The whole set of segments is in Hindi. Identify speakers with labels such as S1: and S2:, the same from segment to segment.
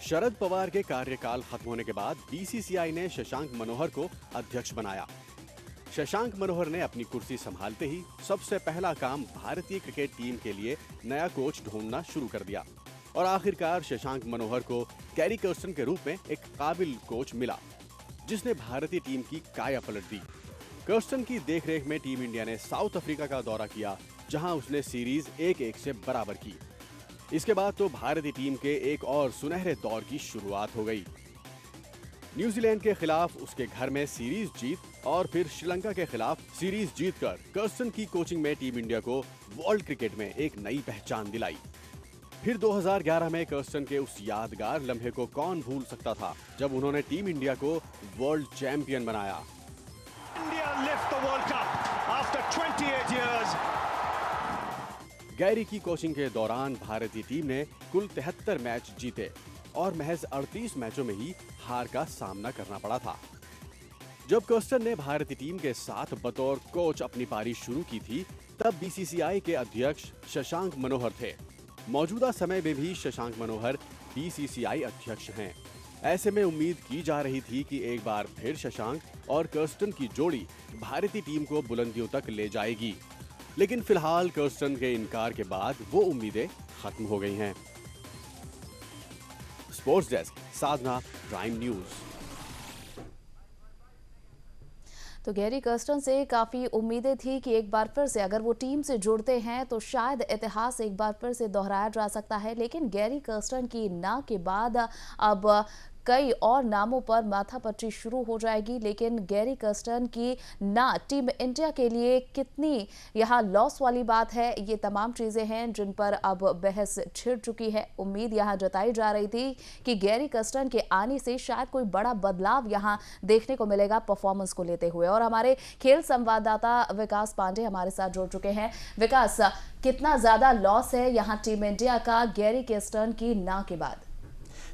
S1: शरद पवार के कार्यकाल खत्म होने के बाद बीसीसीआई ने शशांक मनोहर को अध्यक्ष बनाया। शशांक मनोहर ने अपनी कुर्सी संभालते ही सबसे पहला काम भारतीय क्रिकेट टीम के लिए नया कोच ढूंढना शुरू कर दिया और आखिरकार शशांक मनोहर को गैरी कर्स्टन के रूप में एक काबिल कोच मिला, जिसने भारतीय टीम की काया पलट दी। कर्स्टन की देखरेख में टीम इंडिया ने साउथ अफ्रीका का दौरा किया, जहां उसने सीरीज 1-1 से बराबर की। इसके बाद तो भारतीय टीम के एक और सुनहरे दौर की शुरुआत हो गई। न्यूजीलैंड के खिलाफ उसके घर में सीरीज जीत और फिर श्रीलंका के खिलाफ सीरीज जीतकर कर्स्टन की कोचिंग में टीम इंडिया को वर्ल्ड क्रिकेट में एक नई पहचान दिलाई। फिर 2011 में कर्स्टन के उस यादगार लम्हे को कौन भूल सकता था, जब उन्होंने टीम इंडिया को वर्ल्ड चैंपियन बनाया।
S2: India lift the World Cup after 28 years.
S1: Gary की कोचिंग के दौरान भारतीय टीम ने कुल 73 मैच जीते और महज 38 मैचों में ही हार का सामना करना पड़ा था। जब कर्स्टन ने भारतीय टीम के साथ बतौर कोच अपनी पारी शुरू की थी, तब बीसीसीआई के अध्यक्ष शशांक मनोहर थे। मौजूदा समय में भी शशांक मनोहर बीसीसीआई अध्यक्ष हैं। ऐसे में उम्मीद की जा रही थी कि एक बार फिर शशांक और कर्स्टन की जोड़ी भारतीय टीम को बुलंदियों तक ले जाएगी, लेकिन फिलहाल कर्स्टन के इनकार के बाद वो उम्मीदें खत्म हो गई हैं। स्पोर्ट्स डेस्क, साधना, प्राइम न्यूज।
S3: तो गैरी कर्स्टन से काफ़ी उम्मीदें थी कि एक बार फिर से अगर वो टीम से जुड़ते हैं तो शायद इतिहास एक बार फिर से दोहराया जा सकता है, लेकिन गैरी कर्स्टन की ना के बाद अब कई और नामों पर माथापच्ची शुरू हो जाएगी। लेकिन गैरी कर्स्टन की ना टीम इंडिया के लिए कितनी यहाँ लॉस वाली बात है, ये तमाम चीज़ें हैं जिन पर अब बहस छिड़ चुकी है। उम्मीद यहाँ जताई जा रही थी कि गैरी कर्स्टन के आने से शायद कोई बड़ा बदलाव यहाँ देखने को मिलेगा परफॉर्मेंस को लेते हुए। और हमारे खेल संवाददाता विकास पांडे हमारे साथ जुड़ चुके हैं। विकास, कितना ज़्यादा लॉस है यहाँ टीम इंडिया का गैरी कर्स्टन की ना के बाद?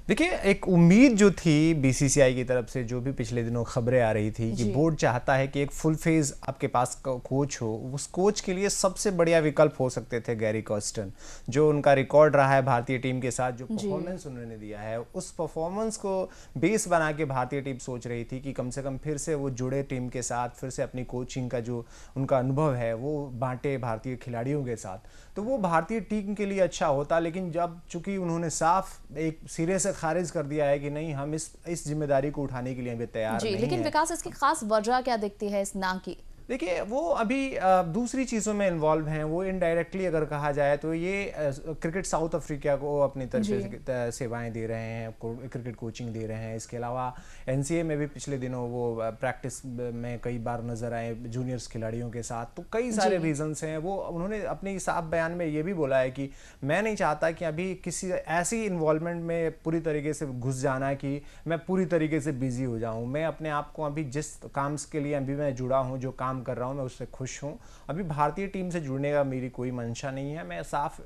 S4: देखिए, एक उम्मीद जो थी बीसीसीआई की तरफ से, जो भी पिछले दिनों खबरें आ रही थी कि बोर्ड चाहता है कि एक फुल फेज आपके पास कोच हो, उस कोच के लिए सबसे बढ़िया विकल्प हो सकते थे गैरी कर्स्टन। जो उनका रिकॉर्ड रहा है भारतीय टीम के साथ, जो परफॉर्मेंस उन्होंने दिया है, उस परफॉर्मेंस को बेस बना के भारतीय टीम सोच रही थी कि कम से कम फिर से वो जुड़े टीम के साथ, फिर से अपनी कोचिंग का जो उनका अनुभव है वो बांटे भारतीय खिलाड़ियों के साथ, तो वो भारतीय टीम के लिए अच्छा होता। लेकिन जब चूंकि उन्होंने साफ एक सिरे से खारिज कर दिया है कि नहीं, हम इस जिम्मेदारी को उठाने के लिए भी तैयार नहीं
S3: लेकिन
S4: है।
S3: विकास, इसकी खास वजह क्या दिखती है इस ना की?
S4: देखिए, वो अभी दूसरी चीज़ों में इन्वॉल्व हैं। वो इनडायरेक्टली अगर कहा जाए तो ये क्रिकेट साउथ अफ्रीका को अपनी तरफ से सेवाएं दे रहे हैं, क्रिकेट कोचिंग दे रहे हैं। इसके अलावा एनसीए में भी पिछले दिनों वो प्रैक्टिस में कई बार नजर आए जूनियर्स खिलाड़ियों के साथ। तो कई सारे रीजंस हैं। वो उन्होंने अपने साफ बयान में ये भी बोला है कि मैं नहीं चाहता कि अभी किसी ऐसी इन्वॉल्वमेंट में पूरी तरीके से घुस जाना कि मैं पूरी तरीके से बिजी हो जाऊँ। मैं अपने आप को अभी जिस काम के लिए अभी मैं जुड़ा हूँ, जो काम कर रहा हूं, मैं उससे खुश हूं। अभी भारतीय टीम से जुड़ने का मेरी कोई मंशा नहीं है। मैं साफ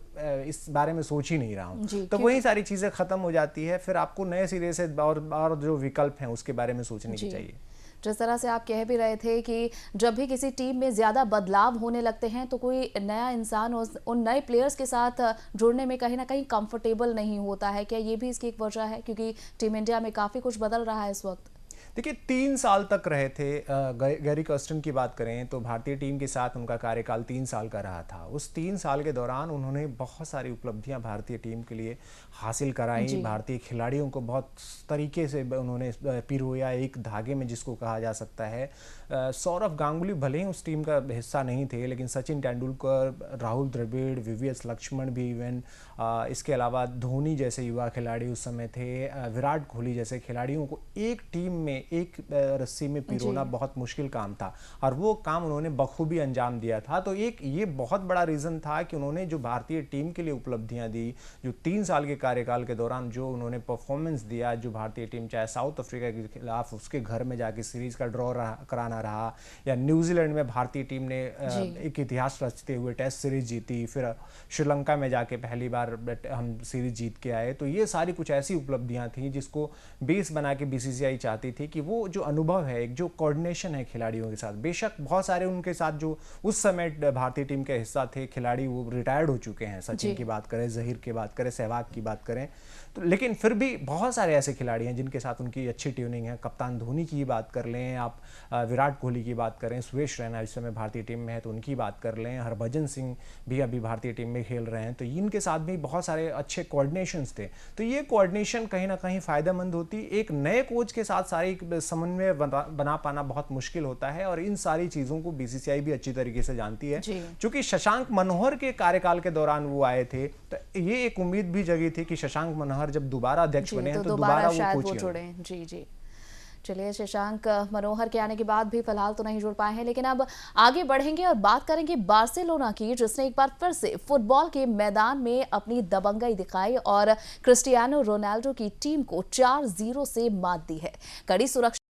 S4: इस बारे में सोच ही नहीं रहा हूं। तो वही सारी चीजें खत्म हो जाती है, फिर आपको नए सिरे से और जो विकल्प हैं उसके बारे में सोचने की चाहिए।
S3: जिस तरह से आप कह भी रहे थे कि जब भी किसी टीम में ज़्यादा बदलाव होने लगते हैं तो कोई नया इंसान उन नए प्लेयर्स के साथ जुड़ने में कहीं ना कहीं कंफर्टेबल नहीं होता है, क्या ये भी इसकी एक वजह है? क्योंकि टीम इंडिया में काफ़ी कुछ बदल रहा है इस वक्त।
S4: देखिए, 3 साल तक रहे थे। गैरी कर्स्टन की बात करें तो भारतीय टीम के साथ उनका कार्यकाल 3 साल का रहा था। उस 3 साल के दौरान उन्होंने बहुत सारी उपलब्धियां भारतीय टीम के लिए हासिल कराई। भारतीय खिलाड़ियों को बहुत तरीके से उन्होंने पिरोया एक धागे में, जिसको कहा जा सकता है। सौरव गांगुली भले ही उस टीम का हिस्सा नहीं थे, लेकिन सचिन तेंदुलकर, राहुल द्रविड़, वीवीएस लक्ष्मण भी इवन, इसके अलावा धोनी जैसे युवा खिलाड़ी उस समय थे, विराट कोहली जैसे खिलाड़ियों को एक टीम में, एक रस्सी में पिरोना बहुत मुश्किल काम था और वो काम उन्होंने बखूबी अंजाम दिया था। तो एक ये बहुत बड़ा रीज़न था कि उन्होंने जो भारतीय टीम के लिए उपलब्धियां दी, जो 3 साल के कार्यकाल के दौरान जो उन्होंने परफॉर्मेंस दिया, जो भारतीय टीम चाहे साउथ अफ्रीका के खिलाफ उसके घर में जाके सीरीज का ड्रॉ कराना रहा, या न्यूजीलैंड में भारतीय टीम ने एक इतिहास रचते हुए टेस्ट सीरीज जीती, फिर श्रीलंका में जाके पहली बार हम सीरीज जीत के आए। तो ये सारी कुछ ऐसी उपलब्धियां थी जिसको बेस बना के बीसीसीआई चाहती थी कि वो जो अनुभव है, एक जो कोऑर्डिनेशन है खिलाड़ियों के साथ, बेशक बहुत सारे उनके साथ जो उस समय भारतीय टीम के हिस्सा थे खिलाड़ी वो रिटायर्ड हो चुके हैं, सचिन की बात करें, जहीर की बात करें, सहवाग की बात करें, तो लेकिन फिर भी बहुत सारे ऐसे खिलाड़ी हैं जिनके साथ उनकी अच्छी ट्यूनिंग है। कप्तान धोनी की बात कर लें आप, विराट कोहली की बात करें, सुरेश रैना इस समय भारतीय टीम में है तो उनकी बात कर लें, हरभजन सिंह भी अभी भारतीय टीम में खेल रहे हैं, तो इनके साथ भी बहुत सारे अच्छे कोऑर्डिनेशंस थे। तो ये कोऑर्डिनेशन कहीं ना कहीं फ़ायदेमंद होती, एक नए कोच के साथ सारी समन्वय बना पाना बहुत मुश्किल होता है, और इन सारी चीज़ों को बीसीसीआई भी अच्छी तरीके से जानती है। क्योंकि शशांक मनोहर के कार्यकाल के दौरान वो आए थे, तो ये एक उम्मीद भी जगी थी कि शशांक मनोहर जब दोबारा अध्यक्ष बने हैं तो दोबारा
S3: शायद
S4: वो
S3: वो
S4: कोच
S3: जुड़े। जी। चलिए, शशांक मनोहर के आने के बाद भी फिलहाल तो नहीं जुड़ पाए हैं, लेकिन अब आगे बढ़ेंगे और बात करेंगे बार्सिलोना की, जिसने एक बार फिर से फुटबॉल के मैदान में अपनी दबंगई दिखाई और क्रिस्टियानो रोनाल्डो की टीम को 4-0 से मात दी है। कड़ी सुरक्षा